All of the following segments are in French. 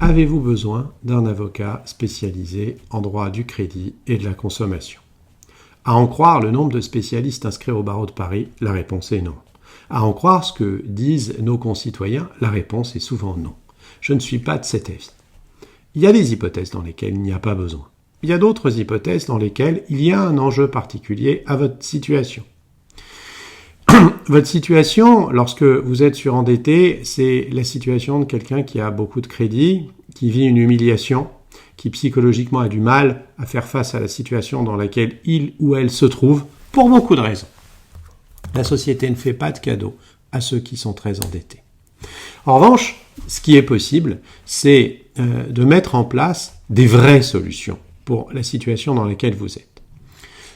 Avez-vous besoin d'un avocat spécialisé en droit du crédit et de la consommation? À en croire le nombre de spécialistes inscrits au barreau de Paris, la réponse est non. À en croire ce que disent nos concitoyens, la réponse est souvent non. Je ne suis pas de cet avis. Il y a des hypothèses dans lesquelles il n'y a pas besoin. Il y a d'autres hypothèses dans lesquelles il y a un enjeu particulier à votre situation. Votre situation, lorsque vous êtes surendetté, c'est la situation de quelqu'un qui a beaucoup de crédit, qui vit une humiliation, qui psychologiquement a du mal à faire face à la situation dans laquelle il ou elle se trouve, pour beaucoup de raisons. La société ne fait pas de cadeaux à ceux qui sont très endettés. En revanche, ce qui est possible, c'est de mettre en place des vraies solutions pour la situation dans laquelle vous êtes.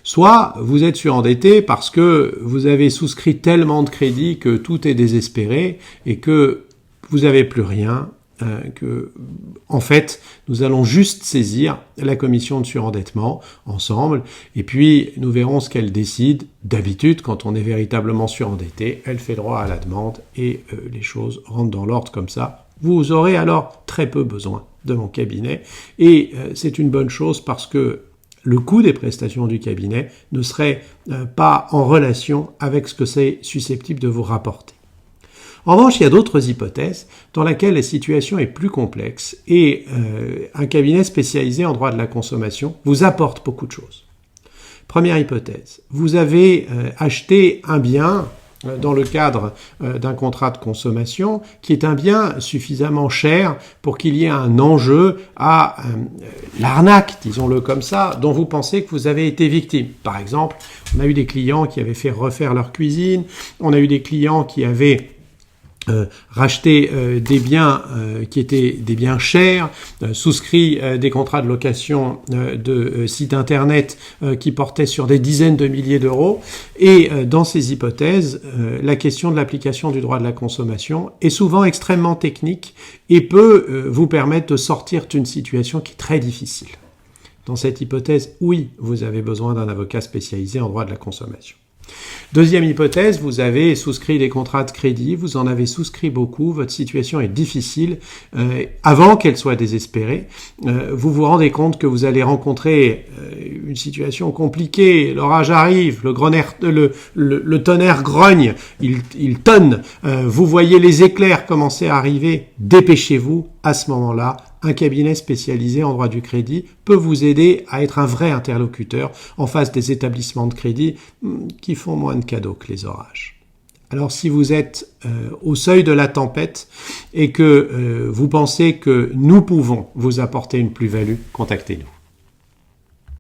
Soit vous êtes surendetté parce que vous avez souscrit tellement de crédits que tout est désespéré et que vous n'avez plus rien, en fait, nous allons juste saisir la commission de surendettement ensemble et puis nous verrons ce qu'elle décide. D'habitude, quand on est véritablement surendetté, elle fait droit à la demande et les choses rentrent dans l'ordre comme ça. Vous aurez alors très peu besoin de mon cabinet et c'est une bonne chose parce que le coût des prestations du cabinet ne serait pas en relation avec ce que c'est susceptible de vous rapporter. En revanche, il y a d'autres hypothèses dans lesquelles la situation est plus complexe et un cabinet spécialisé en droit de la consommation vous apporte beaucoup de choses. Première hypothèse, vous avez acheté un bien dans le cadre d'un contrat de consommation qui est un bien suffisamment cher pour qu'il y ait un enjeu à l'arnaque, disons-le comme ça, dont vous pensez que vous avez été victime. Par exemple, on a eu des clients qui avaient fait refaire leur cuisine, on a eu des clients qui avaient racheté des biens qui étaient des biens chers, souscrit des contrats de location de sites internet qui portaient sur des dizaines de milliers d'euros. Et dans ces hypothèses, la question de l'application du droit de la consommation est souvent extrêmement technique et peut vous permettre de sortir d'une situation qui est très difficile. Dans cette hypothèse, oui, vous avez besoin d'un avocat spécialisé en droit de la consommation. Deuxième hypothèse, vous avez souscrit des contrats de crédit, vous en avez souscrit beaucoup, votre situation est difficile. Avant qu'elle soit désespérée, vous vous rendez compte que vous allez rencontrer une situation compliquée, l'orage arrive, le tonnerre grogne, il tonne, vous voyez les éclairs commencer à arriver, dépêchez-vous, à ce moment-là, un cabinet spécialisé en droit du crédit peut vous aider à être un vrai interlocuteur en face des établissements de crédit qui font moins de cadeaux que les orages. Alors si vous êtes au seuil de la tempête et que vous pensez que nous pouvons vous apporter une plus-value, contactez-nous.